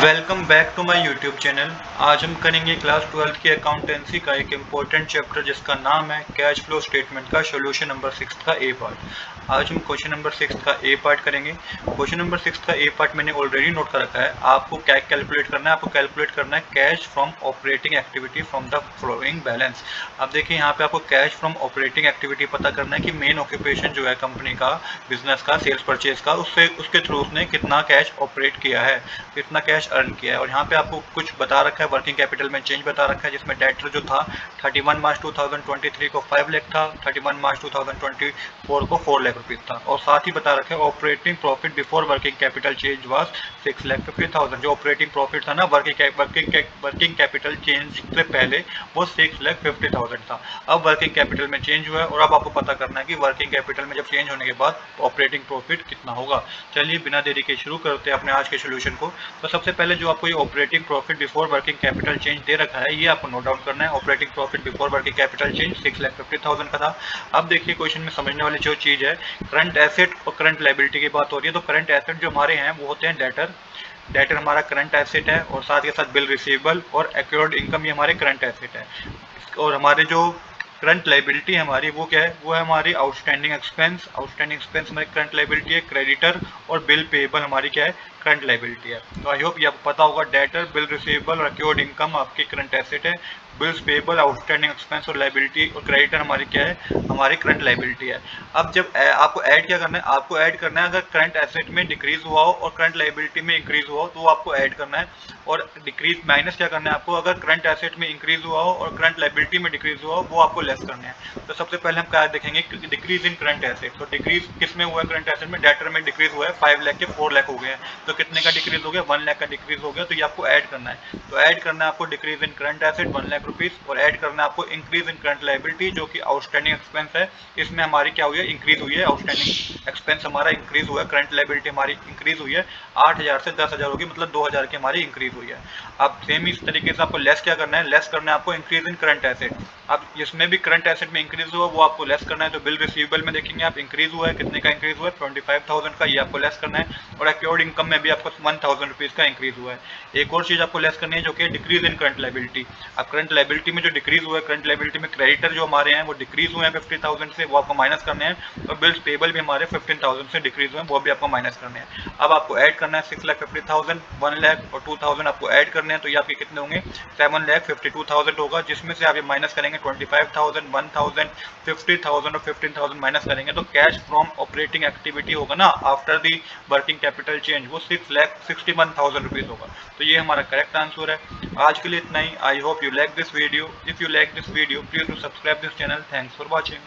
Welcome back to my YouTube channel. आज हम करेंगे क्लास 12 की अकाउंटेंसी का एक इम्पोर्टेंट चैप्टर जिसका नाम है कैश फ्लो स्टेटमेंट का सोल्यूशन नंबर 6 का ए पार्ट। आज हम क्वेश्चन नंबर 6 का ए पार्ट करेंगे। क्वेश्चन नंबर 6 का ए पार्ट मैंने ऑलरेडी नोट कर रखा है। आपको क्या कैलकुलेट करना है, आपको कैलकुलेट करना है cash from operating activity from the flowing balance. अब देखिए यहाँ पे आपको कैश फ्रॉम ऑपरेटिंग एक्टिविटी पता करना है कि मेन ऑक्यूपेशन जो है कंपनी का, बिजनेस का, सेल्स परचेज का, उससे उसके थ्रू उसने कितना कैश ऑपरेट किया है, कितना कैश अर्न किया है। और यहाँ पे आपको कुछ बता रखा है, वर्किंग कैपिटल में चेंज बता रखा है, जिसमें डेटर जो था 31 मार्च 2023 को 5 लाख था, 31 मार्च 2024 को 4 लाख रुपीज था। और साथ ही बता रखा है operating profit before working capital change was 6,50,000। जो ऑपरेटिंग प्रॉफिट था ना वर्किंग कैपिटल चेंज से पहले वो 6,50,000 था। अब वर्किंग कैपिटल में चेंज हुआ है और अब आपको पता करना है कि वर्किंग कैपिटल में जब चेंज होने के बाद ऑपरेटिंग प्रॉफिट कितना होगा। चलिए बिना देरी के शुरू करते हैं अपने आज के सोल्यूशन को। तो सबसे पहले जो आपको ये operating profit before working capital change दे रखा है, ये आपको नोट डाउन करना है। Operating profit before working capital change 6,50,000 का था। अब देखिए क्वेश्चन में समझने वाली जो चीज़ है, करंट एसेट और करंट लायबिलिटी की बात हो रही है। तो करंट एसेट जो हमारे हैं वो होते हैं डेटर हमारा करंट एसेट है, और साथ के साथ बिल रिसीवेबल और एक्योर्ड इनकम ये हमारे करंट एसेट है। और हमारे जो करंट लाइबिलिटी हमारी वो क्या है, वो है हमारी आउटस्टैंडिंग एक्सपेंस। आउटस्टैंडिंग एक्सपेंस हमारी करंट लाइबिलिटी है। क्रेडिटर और बिल पेएबल हमारी क्या है, करंट लाइबिलिटी है। तो आई होप ये आपको पता होगा, डेटर, बिल रिसीवेबल और एक्योर्ड इनकम आपकी करंट एसेट है। बिल्स पेएबल, आउटस्टैंडिंग एक्सपेंस और लाइबिलिटी और क्रेडिटर हमारी क्या है, हमारी करंट लाइबिलिटी है। अब जब आपको ऐड क्या करना है, आपको ऐड करना है अगर करंट एसेट में डिक्रीज हुआ हो और करंट लाइबिलिटी में इंक्रीज हुआ हो तो वो आपको ऐड करना है। और डिक्रीज माइनस क्या करना है आपको, अगर करंट एसेट में इंक्रीज हुआ हो और करंट लाइबिलिटी में डिक्रीज हुआ हो वो आपको लेस करना है। तो सबसे पहले हम क्या देखेंगे, डिक्रीज इन करंट एसेट। तो डिक्रीज किस में हुआ है, करंट एसेट में, डेटर में डिक्रीज हुआ है, 5 लाख के 4 लाख हो गए हैं। तो कितने का डिक्रीज हो गया, 1 लाख का डिक्रीज हो गया। तो ये आपको ऐड करना है। तो ऐड करना है आपको decrease in current asset 1 lakh rupees, और ऐड करना है आपको इंक्रीज इन करंट लाइबिलिटी जो कि आउटस्टैंडिंग एक्सपेंस है। इसमें हमारी क्या हुई है, इंक्रीज हुई है। आउटस्टैंडिंग एक्सपेंस हमारा इंक्रीज हुआ है, करंट लाइबिलिटी हमारी इंक्रीज हुई है, 8,000 से 10,000 होगी, मतलब 2,000 की हमारी इंक्रीज हुई है। अब सेम इस तरीके से आपको लेस क्या करना है, लेस करना है आपको इंक्रीज इन करंट एसेट। अब जिसमें भी करंट एसेट में इंक्रीज हुआ वो आपको लेस करना है। तो बिल रिसीवेबल में देखेंगे आप, इंक्रीज हुआ है, कितने का इंक्रीज हुआ है, 25,000 का, ये आपको लेस करना है। और एक्योर्ड इनकम में भी आपको 1,000 रुपीज का इंक्रीज हुआ है। एक और चीज आपको लेस करनी है जो कि डिक्रीज इन करंट लाइबिलिटी। अब करंट लाइबिलिटी में जो डिक्रीज हुआ है, करंट लाइबिलिटी में क्रेडिटर जो हमारे हैं वो डिक्रीज हुए हैं 50,000 से, वो आपको माइनस करने हैं। और बिल्स पेबल भी हमारे 15,000 से डिक्रीज हुए हैं, वो भी आपको माइनस करने हैं। अब आपको ऐड करना है 6,50,000, 1 लाख और 2,000 आपको ऐड करने हैं। तो ये आपके कितने होंगे, 7,52,000 होगा, जिसमें से आप ये माइनस करेंगे 25,000, 1,000, 50,000 और 15,000 माइनस करेंगे तो कैश फ्रॉम ऑपरेटिंग एक्टिविटी होगा ना after the working capital change, वो 6,61,000 रुपीज होगा। तो ये हमारा करेक्ट आंसर है। आज के लिए इतना ही। I hope you like this video. If you like this video please do subscribe this channel. Thanks for watching.